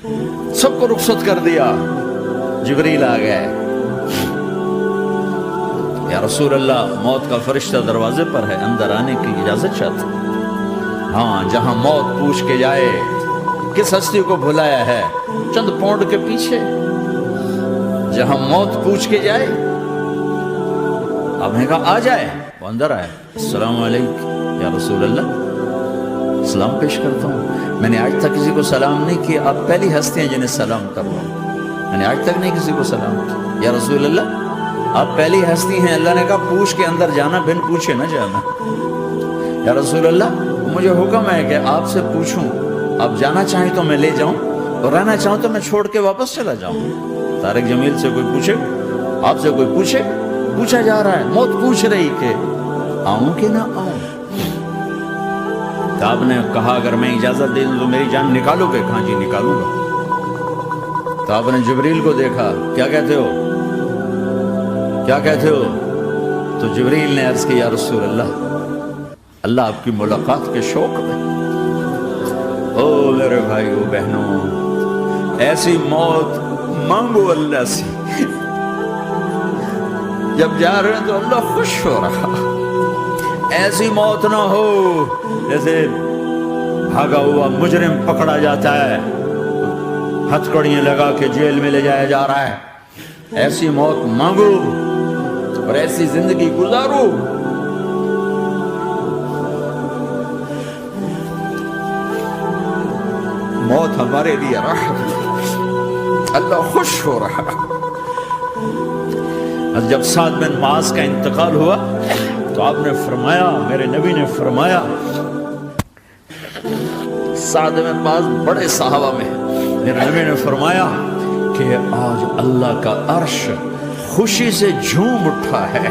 سب کو رخصت کر دیا. جبریل آ گئے. یا رسول اللہ موت کا فرشتہ دروازے پر ہے, اندر آنے کی اجازت چاہتا. ہاں, جہاں موت پوچھ کے جائے کس ہستی کو بھلایا ہے, چند پونڈ کے پیچھے جہاں موت پوچھ کے جائے. آپ نے کہا آ جائے, وہ اندر آئے. السلام علیکم یا رسول اللہ, سلام پیش کرتا ہوں. میں نے آج تک کسی کو سلام نہیں کیا, آپ پہلی ہستی ہیں جنہیں سلام کر رہا ہوں. میں نے آج تک نہیں کسی کو سلام کیا. یا رسول اللہ آپ پہلی ہستی ہیں. اللہ نے کہا پوچھ کے اندر جانا, بن پوچھے نہ جانا. یا رسول اللہ مجھے حکم ہے کہ آپ سے پوچھوں, آپ جانا چاہیں تو میں لے جاؤں, اور رہنا چاہوں تو میں چھوڑ کے واپس چلا جاؤں. طارق جمیل سے کوئی پوچھے, آپ سے کوئی پوچھے, پوچھا جا رہا ہے, موت پوچھ رہی کہ آؤں کہ نہ آؤں. تو آپ نے کہا اگر میں اجازت دے دوں تو میری جان نکالو گے؟ کہاں جی نکالوں گا. تو آپ نے جبریل کو دیکھا, کیا کہتے ہو, کیا کہتے ہو؟ تو جبریل نے عرض کی یا رسول اللہ, اللہ آپ کی ملاقات کے شوق میں. او میرے بھائیو بہنوں, ایسی موت مانگو اللہ سے. جب جا رہے ہیں تو اللہ خوش ہو رہا. ایسی موت نہ ہو جیسے بھاگا ہوا مجرم پکڑا جاتا ہے, ہتھکڑیاں لگا کے جیل میں لے جایا جا رہا ہے. ایسی موت مانگو اور ایسی زندگی گزارو. موت ہمارے لیے راحت ہے, اللہ خوش ہو رہا. جب سعد بن معاذ کا انتقال ہوا تو آپ نے فرمایا, میرے نبی نے فرمایا, سعد بن معاذ بڑے صحابہ میں, میرے نبی نے فرمایا کہ آج اللہ کا عرش خوشی سے جھوم اٹھا ہے.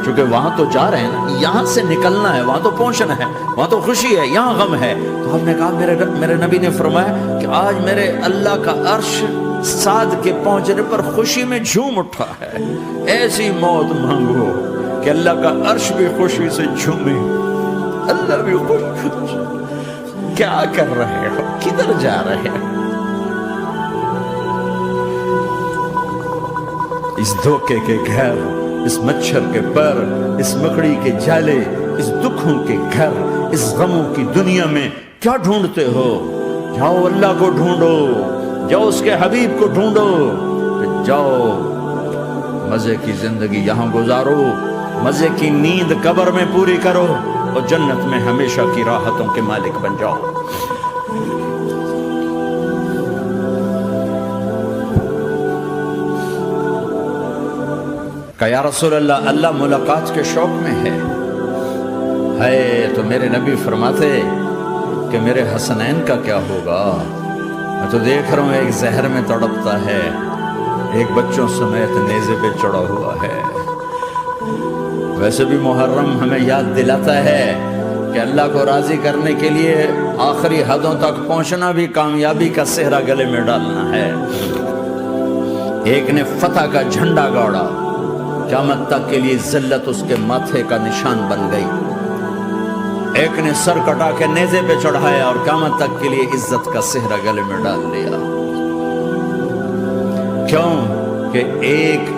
چونکہ وہاں تو جا رہے ہیں نا, یہاں سے نکلنا ہے, وہاں تو پہنچنا ہے, وہاں تو خوشی ہے, یہاں غم ہے. تو ہم نے کہا, میرے نبی نے فرمایا کہ آج میرے اللہ کا عرش سعد کے پہنچنے پر خوشی میں جھوم اٹھا ہے. ایسی موت مانگو کہ اللہ کا عرش بھی خوشی سے جھومے, اللہ بھی خوش. کیا کر رہے ہو, کدھر جا رہے ہو؟ اس دھوکے کے گھر, اس مچھر کے پر, اس مکڑی کے جالے, اس دکھوں کے گھر, اس غموں کی دنیا میں کیا ڈھونڈتے ہو؟ جاؤ اللہ کو ڈھونڈو, جاؤ اس کے حبیب کو ڈھونڈو, جاؤ مزے کی زندگی یہاں گزارو, مزے کی نیند قبر میں پوری کرو, اور جنت میں ہمیشہ کی راحتوں کے مالک بن جاؤ. کہ یا رسول اللہ, اللہ ملاقات کے شوق میں ہے. تو میرے نبی فرماتے کہ میرے حسنین کا کیا ہوگا؟ میں تو دیکھ رہا ہوں ایک زہر میں تڑپتا ہے, ایک بچوں سمیت نیزے پہ چڑھا ہوا ہے. ویسے بھی محرم ہمیں یاد دلاتا ہے کہ اللہ کو راضی کرنے کے لیے آخری حدوں تک پہنچنا بھی کامیابی کا صحرا گلے میں ڈالنا ہے. ایک نے فتح کا جھنڈا گاڑا, قیامت تک کے لیے ذلت اس کے ماتھے کا نشان بن گئی. ایک نے سر کٹا کے نیزے پہ چڑھایا اور قیامت تک کے لیے عزت کا صحرا گلے میں ڈال لیا. کیوں کہ ایک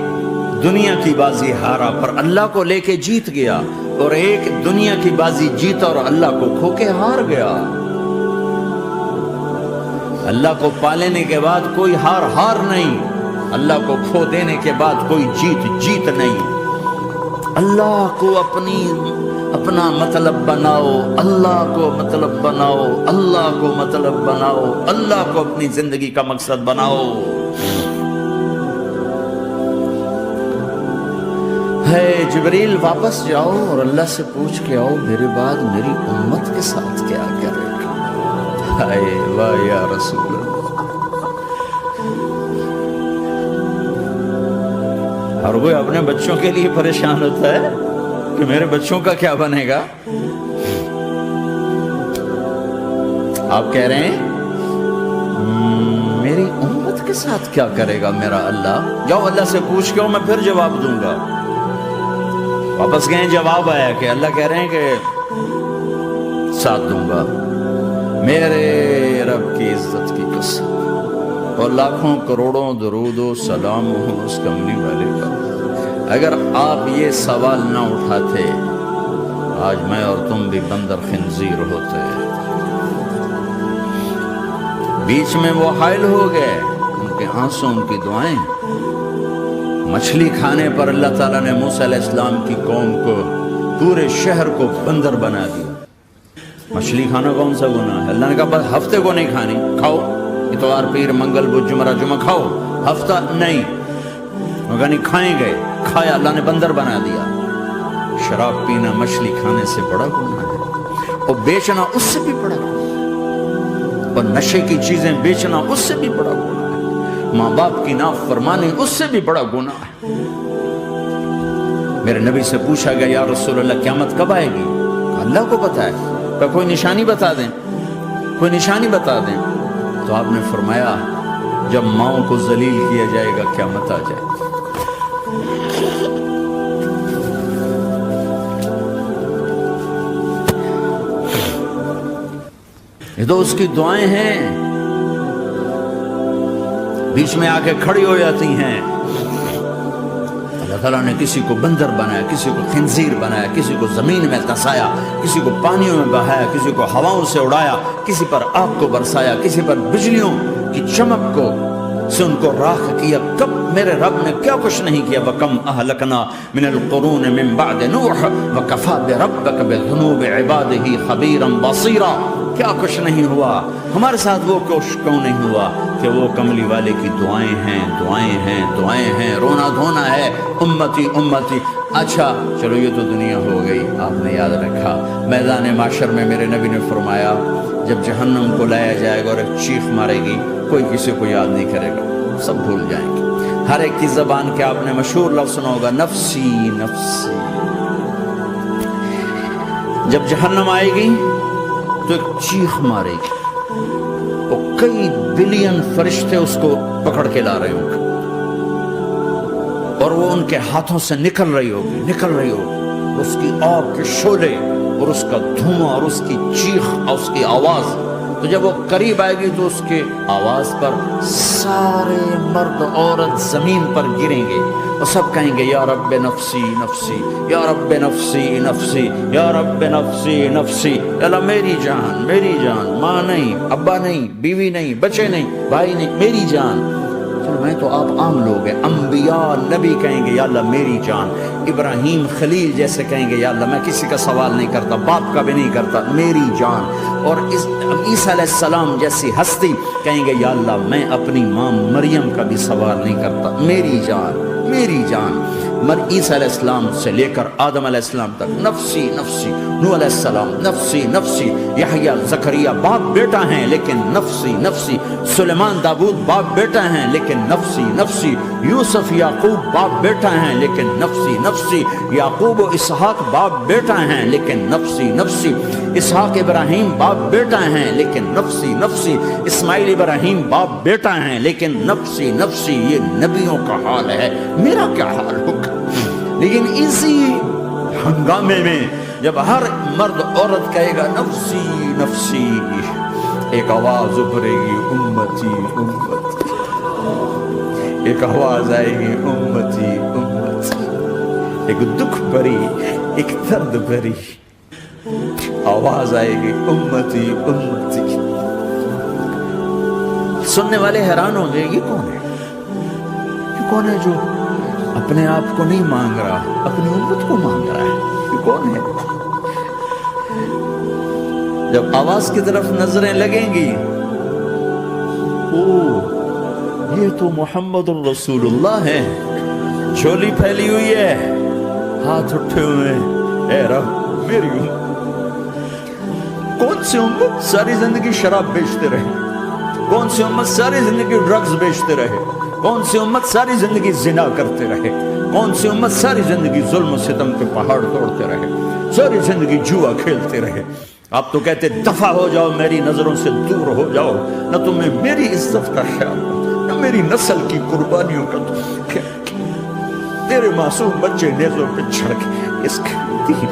دنیا کی بازی ہارا پر اللہ کو لے کے جیت گیا, اور ایک دنیا کی بازی جیتا اور اللہ کو کھو کے ہار گیا. اللہ کو پا لینے کے بعد کوئی ہار نہیں, اللہ کو کھو دینے کے بعد کوئی جیت نہیں. اللہ کو اپنا مطلب بناؤ, اللہ کو مطلب بناؤ, اللہ کو مطلب بناؤ, اللہ کو اپنی زندگی کا مقصد بناؤ. جبریل واپس جاؤ اور اللہ سے پوچھ کے آؤ میرے بعد میری امت کے ساتھ کیا کرے گا. واہ یا رسول اللہ. اور وہ اپنے بچوں کے لیے پریشان ہوتا ہے کہ میرے بچوں کا کیا بنے گا. آپ کہہ رہے ہیں میری امت کے ساتھ کیا کرے گا میرا اللہ. جاؤ اللہ سے پوچھ کے میں پھر جواب دوں گا. واپس گئے, جواب آیا کہ اللہ کہہ رہے ہیں کہ ساتھ دوں گا. میرے رب کی عزت کی قسم اور لاکھوں کروڑوں درود و سلام ہو اس کملی والے پر، اگر آپ یہ سوال نہ اٹھاتے آج میں اور تم بھی بندر خنزیر ہوتے۔ بیچ میں وہ حائل ہو گئے، ان کے آنسو ان کی دعائیں۔ مچھلی کھانے پر اللہ تعالیٰ نے موسیٰ علیہ السلام کی قوم کو، پورے شہر کو بندر بنا دیا۔ مچھلی کھانا کون سا گناہ ہے؟ اللہ نے کہا بس ہفتے کو نہیں کھانی، کھاؤ اتوار پیر منگل بدھ جمعہ جمعہ کھاؤ، ہفتہ نہیں۔ مگر نہیں کھائیں گے، کھایا، اللہ نے بندر بنا دیا۔ شراب پینا مچھلی کھانے سے بڑا گناہ ہے، اور بیچنا اس سے بھی بڑا گناہ ہے، اور نشے کی چیزیں بیچنا اس سے بھی بڑا گناہ ہے، ماں باپ کی نافرمانی اس سے بھی بڑا گناہ ہے۔ میرے نبی سے پوچھا گیا یا رسول اللہ قیامت کب آئے گی؟ اللہ کو پتہ ہے، تو کوئی نشانی بتا دیں، کوئی نشانی بتا دیں۔ تو آپ نے فرمایا جب ماؤں کو ذلیل کیا جائے گا قیامت آ جائے گی۔ یہ تو اس کی دعائیں ہیں، بیچ میں آ کے کھڑی ہو جاتی ہیں۔ اللہ تعالیٰ نے کسی کو بندر بنایا، کسی کو خنزیر بنایا، کسی کو زمین میں دھسایا، کسی کو پانیوں میں بہایا، کسی کو ہواؤں سے اڑایا، کسی پر آگ کو برسایا، کسی پر بجلیوں کی چمک کو سے ان کو راکھ کیا۔ کب میرے رب نے کیا کچھ نہیں کیا۔ وَكَمْ أَهْلَكْنَا مِنَ الْقُرُونِ مِنْ بَعْدِ نُوحٍ وَكَفَى بِرَبِّكَ بِذُنُوبِ عِبَادِهِ خَبِيرًا بَصِيرًا۔ کیا کچھ نہیں ہوا، ہمارے ساتھ وہ کچھ کیوں نہیں ہوا کہ وہ کملی والے کی دعائیں ہیں، دعائیں ہیں، دعائیں ہیں، رونا دھونا ہے، امتی امتی۔ اچھا چلو یہ تو دنیا ہو گئی، آپ نے یاد رکھا میدان معاشر میں میرے نبی نے فرمایا جب جہنم کو لایا جائے گا اور ایک چیخ مارے گی، کوئی کسی کو یاد نہیں کرے گا، سب بھول جائیں گے۔ ہر ایک کی زبان کے آپ نے مشہور لفظ سنا ہوگا نفسی نفسی۔ جب جہنم آئے گی تو ایک چیخ مارے گی، اور کئی بلین فرشتے اس کو پکڑ کے لا رہے ہوں گے، اور وہ ان کے ہاتھوں سے نکل رہی ہوگی، اس کی آگ کے شعلے اور اس کا دھواں اور اس کی چیخ اور اس کی آواز۔ تو جب وہ قریب آئے گی تو اس کے آواز پر سارے مرد عورت زمین پر گریں گے اور سب کہیں گے یا رب نفسی نفسی، یا رب نفسی نفسی، یا رب نفسی نفسی۔ اللہ میری جان، ماں نہیں، ابا نہیں، بیوی نہیں، بچے نہیں، بھائی نہیں، میری جان۔ چلو میں تو آپ عام لوگ ہیں، انبیاء نبی کہیں گے یا اللہ میری جان، ابراہیم خلیل جیسے کہیں گے یا اللہ میں کسی کا سوال نہیں کرتا، باپ کا بھی نہیں کرتا، میری جان۔ اور عیسیٰ علیہ السلام جیسی ہستی کہیں گے یا اللہ میں اپنی ماں مریم کا بھی سوال نہیں کرتا، میری جان میری جان۔ عیسیٰ علیہ السلام سے لے کر آدم علیہ السلام تک نفسی نفسی، نوح علیہ السلام نفسی نفسی، یحییٰ زکریا باپ بیٹا ہیں لیکن نفسی نفسی، سلیمان داؤد باپ بیٹا ہیں لیکن نفسی نفسی، یوسف یعقوب باپ بیٹا ہیں لیکن نفسی نفسی، یعقوب و اسحاق باپ بیٹا ہیں لیکن نفسی نفسی، اسحاق ابراہیم باپ بیٹا ہیں لیکن نفسی نفسی، اسماعیل ابراہیم باپ بیٹا ہیں لیکن نفسی نفسی۔ یہ نبیوں کا حال ہے، میرا کیا حال ہوگا؟ لیکن اسی ہنگامے میں جب ہر مرد عورت کہے گا نفسی نفسی، ایک آواز ابھرے گی امتی امتی، ایک آواز آئے گی امتی امتی، ایک دکھ بھری، ایک درد بھری آواز آئے گی امتی امتی۔ سننے والے حیران ہوں گے یہ کون ہے، یہ کون ہے جو اپنے آپ کو نہیں مانگ رہا، اپنی امت کو مانگ رہا ہے، یہ کون ہے؟ جب آواز کی طرف نظریں لگیں گی، یہ تو محمد الرسول اللہ ہے، جھولی پھیلی ہوئی ہے، ہاتھ اٹھے ہوئے ہیں، اے رب میری امت۔ کون سی امت ساری زندگی شراب بیچتے رہے، کون سی امت ساری زندگی ڈرگز بیچتے رہے، کون سی امت ساری زندگی زنا کرتے رہے، کون سی امت ساری زندگی ظلم و ستم کے پہاڑ توڑتے رہے، ساری زندگی جوا کھیلتے رہے۔ آپ تو کہتے دفع ہو جاؤ، میری نظروں سے دور ہو جاؤ، نہ تمہیں میری عزت کا خیال ہو، نہ میری نسل کی قربانیوں کا تیرے معصوم بچے نیزوں پہ چھڑ کے اس کے دین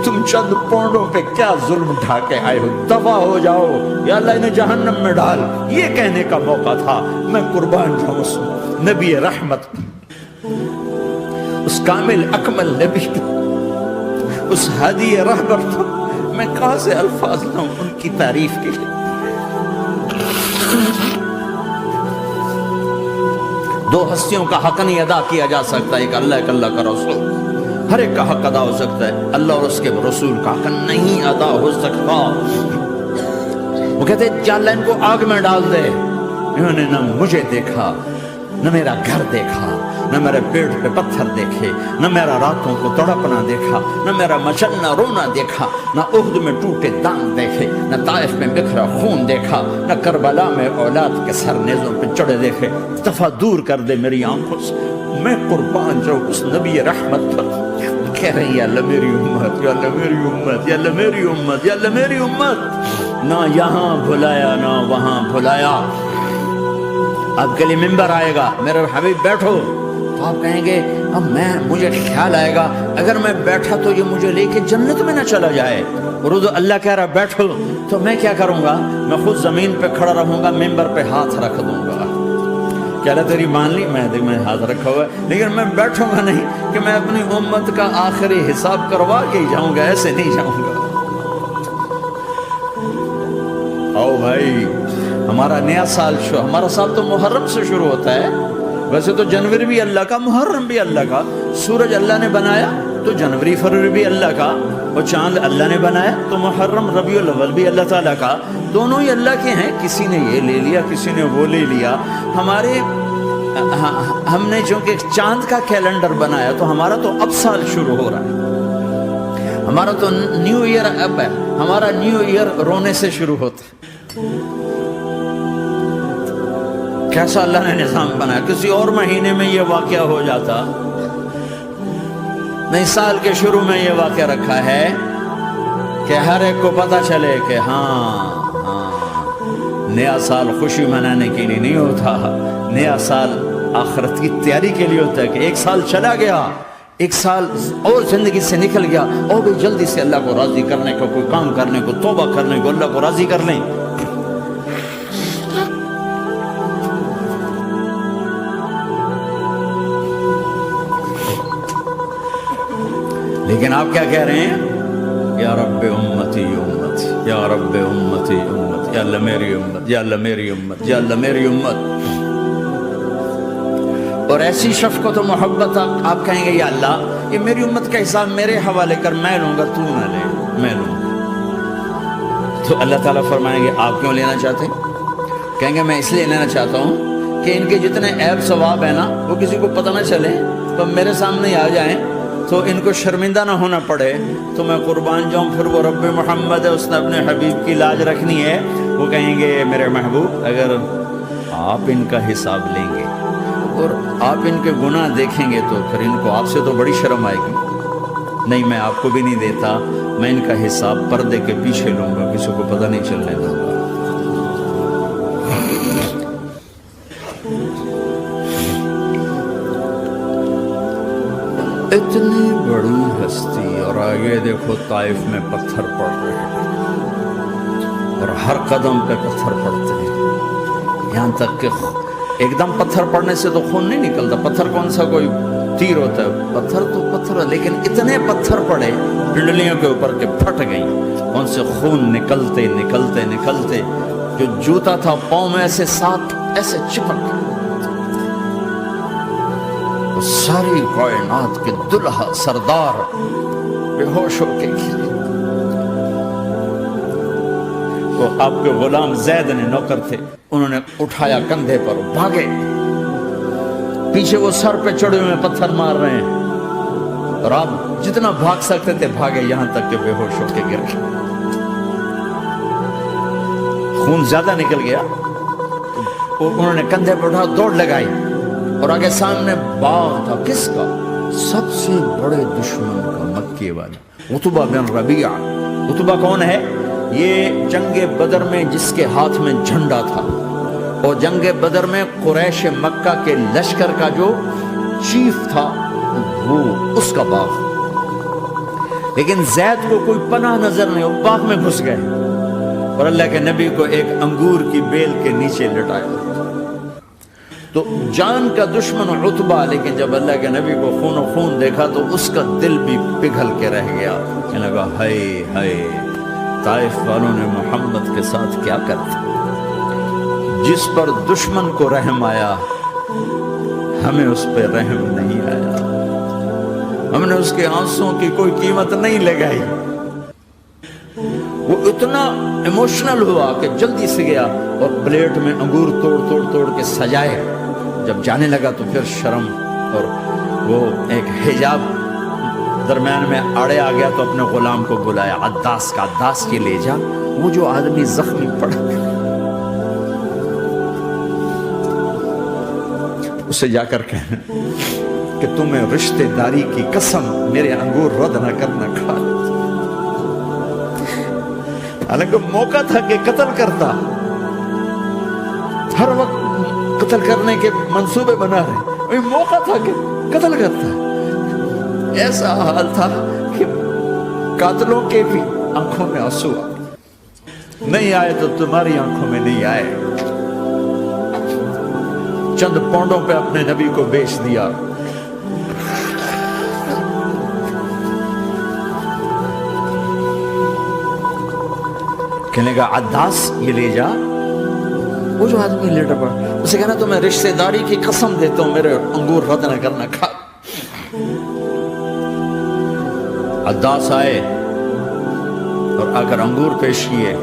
تم چند پونڈوں پہ کیا ظلم ڈھا کے آئے ہو، دفع ہو جاؤ، یا اللہ انہیں جہنم میں ڈال. یہ کہنے کا موقع تھا. میں قربان جاؤں اس نبی رحمت، اس کامل اکمل نبی، اس ہادی رہبر کو میں کہاں سے الفاظ لاؤں ان کی تعریف کے لیے. دو ہستیوں کا حق نہیں ادا کیا جا سکتا، ایک اللہ، ایک اللہ کا رسول. ہر ایک کا حق ادا ہو سکتا ہے، اللہ اور اس کے رسول کا حق نہیں ادا ہو سکتا. وہ کہتے ہیں یا اللہ ان کو آگ میں ڈال دے. انہوں نے نہ مجھے دیکھا، نہ میرا گھر دیکھا، نہ میرے پیٹ پہ پتھر دیکھے، نہ میرا راتوں کو تڑپنا دیکھا، نہ میرا مچلنا رونا دیکھا، نہ احد میں ٹوٹے دانت دیکھے، نہ طائف میں بکھرا خون دیکھا، نہ کربلا میں اولاد کے سر نیزوں پہ چڑھے دیکھے. دفعہ دور کر دے میری آنکھوں سے. میں قربان جاؤں اس نبی رحمت پر. کہہ رہے ہیں یا اللہ میری امت، یا اللہ میری امت، یا اللہ میری امت، یا اللہ میری امت. نہ یہاں بھلایا نہ وہاں بھلایا. آپ کے لیے ممبر آئے گا، میرے حبیب بیٹھو، تو آپ کہیں گے اب مجھے خیال آئے گا اگر میں بیٹھا تو یہ مجھے لے کے جنت میں نہ چلا جائے. اور اللہ کہہ رہا بیٹھو، تو میں کیا کروں گا؟ میں خود زمین پہ کھڑا رہوں گا، ممبر پہ ہاتھ رکھ دوں گا. کہہ رہا تیری مان لی، میں ہاتھ رکھا ہوا ہے، لیکن میں بیٹھوں گا نہیں کہ میں اپنی امت کا آخری حساب کروا کے ہی جاؤں گا، ایسے نہیں جاؤں گا. آؤ بھائی، ہمارا نیا سال ہمارا سال تو محرم سے شروع ہوتا ہے. ویسے تو جنوری بھی اللہ کا، محرم بھی اللہ کا. سورج اللہ نے بنایا تو جنوری فروری بھی اللہ کا، اور چاند اللہ نے بنایا تو محرم ربیع الاول بھی اللہ تعالیٰ کا. دونوں ہی اللہ کے ہیں. کسی نے یہ لے لیا، کسی نے وہ لے لیا. ہم نے چونکہ چاند کا کیلنڈر بنایا تو ہمارا تو اب سال شروع ہو رہا ہے. ہمارا تو نیو ایئر اب ہے. ہمارا نیو ایئر رونے سے شروع ہوتا ہے. کیسا اللہ نے نظام بنایا. کسی اور مہینے میں یہ واقعہ ہو جاتا. نئی سال کے شروع میں یہ واقعہ رکھا ہے کہ ہر ایک کو پتہ چلے کہ ہاں نیا سال خوشی منانے کے لیے نہیں ہوتا. نیا سال آخرت کی تیاری کے لیے ہوتا ہے کہ ایک سال چلا گیا، ایک سال اور زندگی سے نکل گیا، اور بھی جلدی سے اللہ کو راضی کرنے کو، کوئی کام کرنے کو، توبہ کرنے کو، اللہ کو راضی کر لیں. لیکن آپ کیا کہہ رہے ہیں؟ یا رب امتی امت، یا رب امتی امت، یا اللہ میری امت، یا اللہ میری امت، یا اللہ میری امت. اور ایسی شفقت و محبت آپ کہیں گے یا اللہ یہ میری امت کا حساب میرے حوالے کر، میں لوں گا، تو نہ لے، میں لوں گا. تو اللہ تعالیٰ فرمائیں گے آپ کیوں لینا چاہتے ہیں؟ کہیں گے میں اس لیے لینا چاہتا ہوں کہ ان کے جتنے عیب ثواب ہیں نا وہ کسی کو پتہ نہ چلے، تو میرے سامنے آ جائیں تو ان کو شرمندہ نہ ہونا پڑے. تو میں قربان جاؤں. پھر وہ رب محمد ہے، اس نے اپنے حبیب کی لاج رکھنی ہے. وہ کہیں گے میرے محبوب اگر آپ ان کا حساب لیں گے اور آپ ان کے گناہ دیکھیں گے تو پھر ان کو آپ سے تو بڑی شرم آئے گی. نہیں، میں آپ کو بھی نہیں دیتا، میں ان کا حساب پردے کے پیچھے لوں گا، کسی کو پتہ نہیں چلنے دوں گا. اتنی بڑی ہستی، اور آگے دیکھو طائف میں پتھر پڑ رہے ہیں اور ہر قدم پہ پتھر پڑتے ہیں. یہاں تک کہ ایک دم پتھر پڑنے سے تو خون نہیں نکلتا. پتھر کون سا کوئی تیر ہوتا ہے؟ پتھر تو پتھر ہے، لیکن اتنے پتھر پڑے پنڈلیوں کے اوپر کے پھٹ گئیں. ان سے خون نکلتے نکلتے نکلتے جو جوتا تھا پاؤں میں ایسے ساتھ ایسے چپک گئے. ساری کائنات کے دلہا سردار بے ہوش ہو کے گرے. وہ آپ کے غلام زید نے نوکر تھے، انہوں نے اٹھایا کندھے پر، بھاگے. پیچھے وہ سر پہ چڑھے ہوئے پتھر مار رہے ہیں اور آپ جتنا بھاگ سکتے تھے بھاگے، یہاں تک کہ بے ہوش ہو کے گر گئے. خون زیادہ نکل گیا. انہوں نے کندھے پر اٹھا، دوڑ لگائی اور آگے سامنے باغ تھا. کس کا؟ سب سے بڑے دشمن کا، مکے والا عتبہ بن ربیعہ. عتبہ کون ہے؟ یہ جنگ بدر میں جس کے ہاتھ میں جھنڈا تھا، اور جنگ بدر میں قریش مکہ کے لشکر کا جو چیف تھا وہ اس کا باغ. لیکن زید کو کوئی پناہ نظر نہیں، وہ باغ میں گھس گئے اور اللہ کے نبی کو ایک انگور کی بیل کے نیچے لٹایا۔ تو جان کا دشمن عتبہ، لیکن جب اللہ کے نبی کو خون و خون دیکھا تو اس کا دل بھی پگھل کے رہ گیا، کہنے لگا ہائے ہائے، طائف والوں نے محمد کے ساتھ کیا کرتا۔ جس پر دشمن کو رحم آیا ہمیں اس پہ رحم نہیں آیا، ہم نے اس کے آنسوں کی کوئی قیمت نہیں لگائی۔ وہ اتنا ایموشنل ہوا کہ جلدی سے گیا اور پلیٹ میں انگور توڑ کے سجائے۔ جب جانے لگا تو پھر شرم اور وہ ایک حجاب درمیان میں آڑے آ گیا تو اپنے غلام کو بلایا، عداس کا، عداس کی لے جا وہ جو آدمی زخمی پڑا اسے جا کر کہنا کہ تمہیں رشتہ داری کی قسم میرے انگور رد نہ کرنا کھا۔ حالانکہ موقع تھا کہ قتل کرتا، ہر وقت قتل کرنے کے منصوبے بنا رہے، موقع تھا کہ قتل کرتا۔ ایسا حال تھا کہ قاتلوں کے بھی آنکھوں میں آنسو نہیں آئے تو تمہاری آنکھوں میں نہیں آئے۔ چند پونڈوں پہ اپنے نبی کو بیچ دیا۔ کہنے کا عداس یہ لے جا، وہ جو آدمی لیٹا پڑا، اسے کہنا تو میں رشتہ داری کی قسم دیتا ہوں میرے انگور رد نہ کرنا کھا۔ عداس آئے اور آ کر انگور پیش کیے،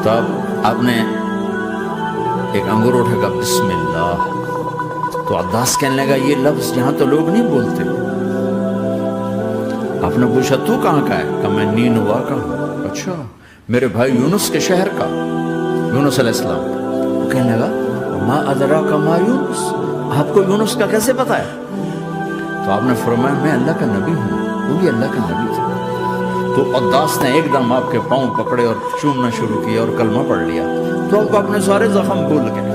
تب آپ نے ایک انگور اٹھا کر بسم اللہ، تو عداس کہنے لگا یہ لفظ یہاں تو لوگ نہیں بولتے۔ آپ نے پوچھا تو کہاں کا ہے؟ کہ میں نینوا کا ہوں۔ اچھا، میرے بھائی یونس کے شہر کا، یونس علیہ السلام۔ وہ کہنے لگا ما ادراک ما یونس، آپ کو یونس کا کیسے پتا ہے؟ تو آپ نے فرمایا میں اللہ کا نبی ہوں، وہ بھی اللہ کا نبی تھا۔ تو عداس نے ایک دم آپ کے پاؤں پکڑے اور چومنا شروع کیا اور کلمہ پڑھ لیا، تو آپ اپنے سارے زخم بھول گئے۔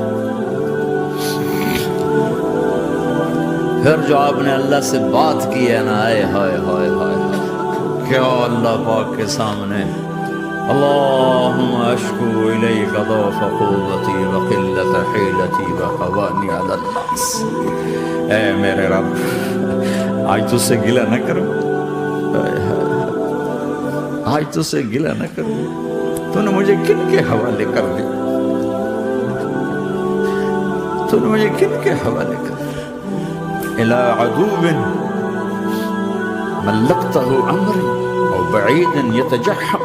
پھر جو آپ نے اللہ سے بات کی ہے نا، آئے ہائے ہائے ہائے، کیا اللہ پاک کے سامنے اللہم اشکو الیک ضعف قوتی وقلت حیلتی وحوانی علی الناس، اے میرے رب آج تجھ سے گلہ نہ کروں، آج تجھ سے گلہ نہ کروں، تو نے مجھے کن کے حوالے کر دیا، تو نے مجھے کن کے حوالے کر دیا، الى عدو ملکتہ عمری او بعید یتجحم،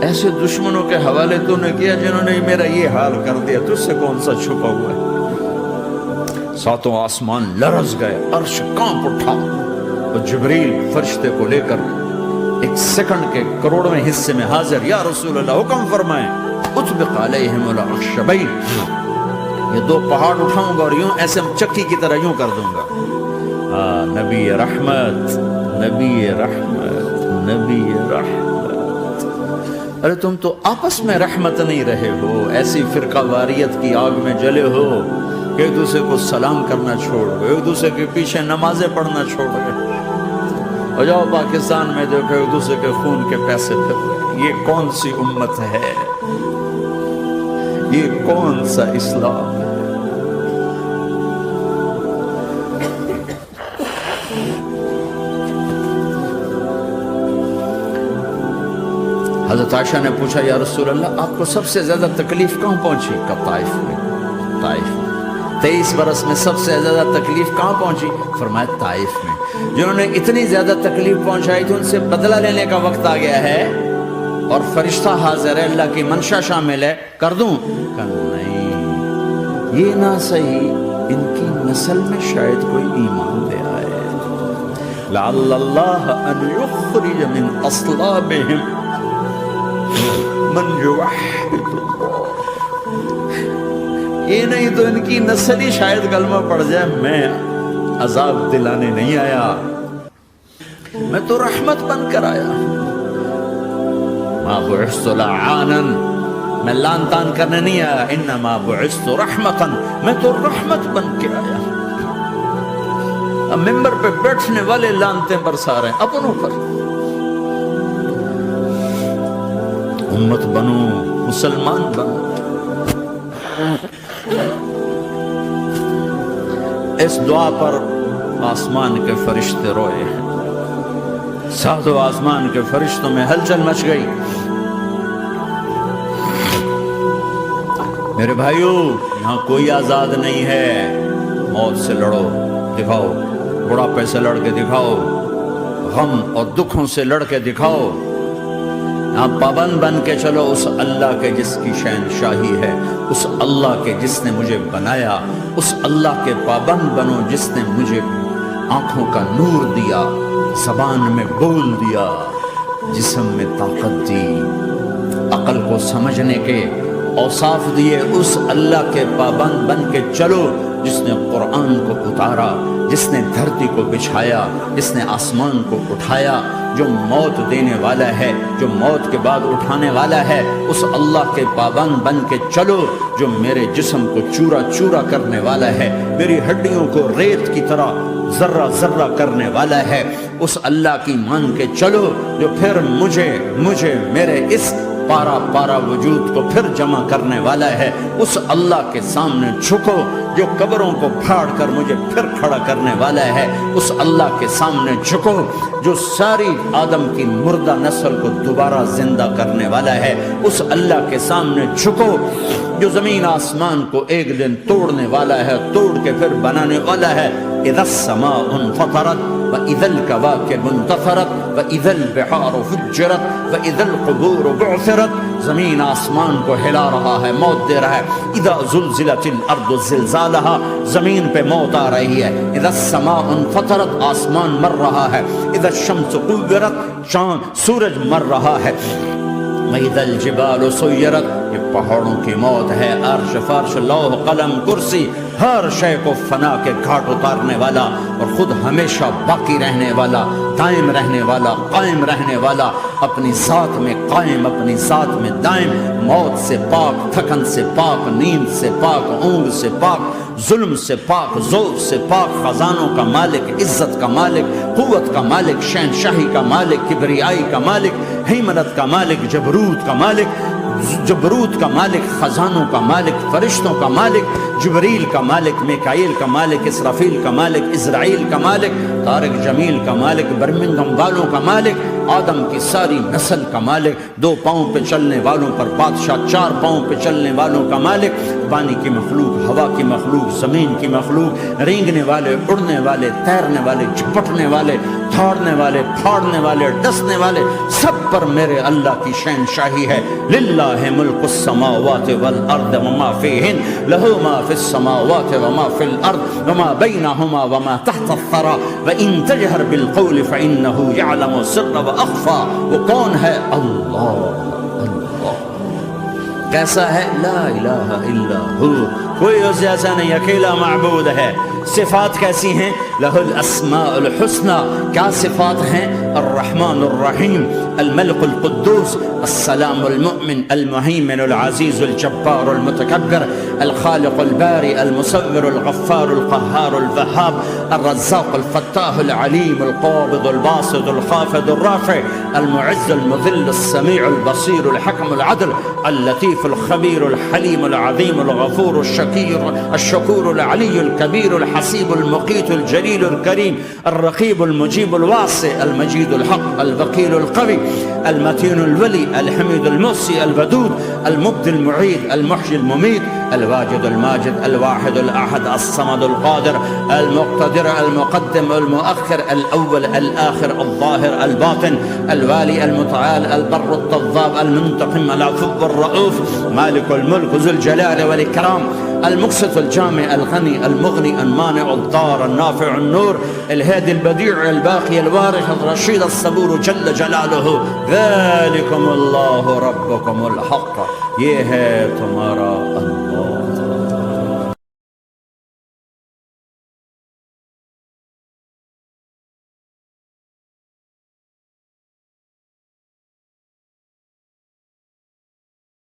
ایسے دشمنوں کے حوالے تو نے کیا جنہوں نے میرا یہ حال کر دیا، تجھ سے کون سا چھپا ہوا ہے۔ ساتوں آسمان لرز گئے، عرش کانپ اٹھا، اور جبریل فرشتے کو لے کر ایک سیکنڈ کے کروڑویں حصے میں حاضر، یا رسول اللہ حکم فرمائیں اطبق علیہم الاخشبین، یہ دو پہاڑ اٹھاؤں گا اور یوں ایسے چکی کی طرح یوں کر دوں گا۔ نبی رحمت، نبی رحمت، نبی رحمت۔ ارے تم تو آپس میں رحمت نہیں رہے ہو، ایسی فرقہ واریت کی آگ میں جلے ہو کہ ایک دوسرے کو سلام کرنا چھوڑ گئے، ایک دوسرے کے پیچھے نمازیں پڑھنا چھوڑ گئے، اور جاؤ پاکستان میں دیکھو ایک دوسرے کے خون کے پیسے پھر رہے۔ یہ کون سی امت ہے؟ یہ کون سا اسلام ہے؟ حضرت عائشہ نے پوچھا یا رسول اللہ آپ کو سب سے زیادہ تکلیف کہاں پہنچی؟ کہ طائف میں، طائف میں 23 برس میں سب سے زیادہ تکلیف کہاں پہنچی؟ فرمایا طائف میں۔ جنہوں نے اتنی زیادہ تکلیف پہنچائی تھی ان سے بدلہ لینے کا وقت آ گیا ہے، اور فرشتہ حاضر ہے، اللہ کی منشا شامل ہے، کر دوں؟ کہ نہیں، یہ نہ صحیح، ان کی نسل میں شاید کوئی ایمان لے آئے، لعل اللہ ان یخرج من اصلابہم من یوحد اللہ، یہ نہیں تو ان کی نسل ہی شاید کلمہ پڑھ جائے۔ میں عذاب دلانے نہیں آیا، میں تو رحمت بن کر آیا۔ ما بعثت لعانا، میں لان تان کرنے نہیں آیا، انما بعثت رحمتا، میں تو رحمت بن کے آیا۔ اب ممبر پہ بیٹھنے والے لانتیں برسا رہے ہیں اپنوں پر. امت بنو، مسلمان بنو. اس دعا پر آسمان کے فرشتے روئے ہیں. ساتوں آسمان کے فرشتوں میں ہلچل مچ گئی. میرے بھائیو، یہاں کوئی آزاد نہیں ہے. موت سے لڑو، دکھاؤ. بڑھاپے سے لڑ کے دکھاؤ. غم اور دکھوں سے لڑ کے دکھاؤ. یہاں پابند بن کے چلو اس اللہ کے جس کی شہنشاہی ہے، اس اللہ کے جس نے مجھے بنایا. اس اللہ کے پابند بنو جس نے مجھے آنکھوں کا نور دیا، زبان میں بول دیا، جسم میں طاقت دی، عقل کو سمجھنے کے اوصاف دیے. اس اللہ کے پابند بن کے چلو جس نے قرآن کو اتارا، جس نے دھرتی کو بچھایا، جس نے آسمان کو اٹھایا، جو موت دینے والا ہے، جو موت کے بعد اٹھانے والا ہے. اس اللہ کے پابند بن کے چلو جو میرے جسم کو چورا چورا کرنے والا ہے، میری ہڈیوں کو ریت کی طرح ذرہ ذرہ کرنے والا ہے. اس اللہ کی مان کے چلو جو پھر مجھے میرے اس پارا پارا وجود کو پھر جمع کرنے والا ہے. اس اللہ کے سامنے جھکو جو قبروں کو پھاڑ کر مجھے پھر کھڑا کرنے والا ہے. اس اللہ کے سامنے جھکو جو ساری آدم کی مردہ نسل کو دوبارہ زندہ کرنے والا ہے. اس اللہ کے سامنے جھکو جو زمین آسمان کو ایک دن توڑنے والا ہے، توڑ کے پھر بنانے والا ہے. اذا السماء انفطرت وَإِذَا الْكَوَاكِبُ انتَثَرَتْ وَإِذَا الْبِحَارُ فُجِّرَتْ وَإِذَا الْقُبُورُ بُعْثِرَتْ. زمین آسمان کو ہلا رہا ہے، موت دے رہا ہے. اِذَا زُلْزِلَتِ الْأَرْضُ زِلْزَالَهَا، زمین پہ موت آ رہی ہے. اِذَا السَّمَاءُ انفطرت، آسمان مر رہا ہے. اِذَا الشَّمْسُ كُوِّرَتْ، چاند سورج مر رہا ہے. وَإِذَا الْجِبَالُ سُيِّرَتْ، یہ پہاڑوں کی موت ہے. عرش فرش لوح قلم کرسی ہر شے کو فنا کے گھاٹ اتارنے والا اور خود ہمیشہ باقی رہنے والا، دائم رہنے والا، قائم رہنے والا، اپنی ذات میں قائم، اپنی ذات میں دائم. موت سے پاک، تھکن سے پاک، نیند سے پاک، اونگ سے پاک، ظلم سے پاک، ذوق سے پاک، خزانوں کا مالک، عزت کا مالک، قوت کا مالک، شہنشاہی کا مالک، کبریائی کا مالک، ہیمنت کا مالک، جبروت کا مالک، خزانوں کا مالک، فرشتوں کا مالک، جبریل کا مالک، میکائیل کا مالک، اسرافیل کا مالک، اسرائیل کا مالک، طارق جمیل کا مالک، برمنگھم والوں کا مالک، آدم کی ساری نسل کا مالک، 2 پاؤں پہ چلنے والوں پر بادشاہ، 4 پاؤں پہ چلنے والوں کا مالک، پانی کی مخلوق، ہوا کی مخلوق، زمین کی مخلوق، رینگنے والے، اڑنے والے، تیرنے والے، جھپٹنے والے، دھاڑنے والے، پھاڑنے والے، ڈسنے والے، سب پر میرے اللہ کی شہنشاہی ہے. للہ ملک السماوات والارض وما فیہن، لہ ما فی السماوات وما فی الارض وما بینہما وما تحت الثری وان تجہر بالقول فانہ یعلم السر واخفی. وہ کون ہے؟ اللہ. کیسا ہے؟ لا الہ الا ہو، کوئی اس جیسا نہیں، اکیلا معبود ہے. صفات کیسی ہیں؟ لہ الاسماء الحسنى. کیا صفات ہیں؟ الرحمن الرحیم، الملک القدوس، السلام المؤمن، المہیمن العزیز الجبار المتکبر، الخالق الباری المصور الغفار القہار الوہاب، الرزاق الفتاح العلیم القابض الباسط الخافض الرافع، المعز المذل السمیع البصیر الحکم العدل، اللطیف الخبیر الحلیم العظیم الغفور الشکور العلی الکبیر الحسیب المقیت الجلیل الکریم، الرقیب المجیب الواسع، المجید الحق، الوکیل القوی، المتین الولی، الحمید المحصی، الودود، المبدی المعید، المحیی الممیت، الواجد الماجد، الواحد الاحد، الصمد القادر، المقتدر، المقدم، المؤخر، الاول، الاخر، الظاهر، الباطن، الوالي، المتعال، البر التواب، المنتقم، العفو الرؤوف، مالك الملك ذو الجلال والاكرام، المقسط الجامع، الغني، المغني، المانع، الضار، النافع، النور، الهادي، البديع، الباقي، الوارث، الرشيد، الصبور جل جلاله. ذلكم الله ربكم الحق، یہ ہے تمہارا اللہ.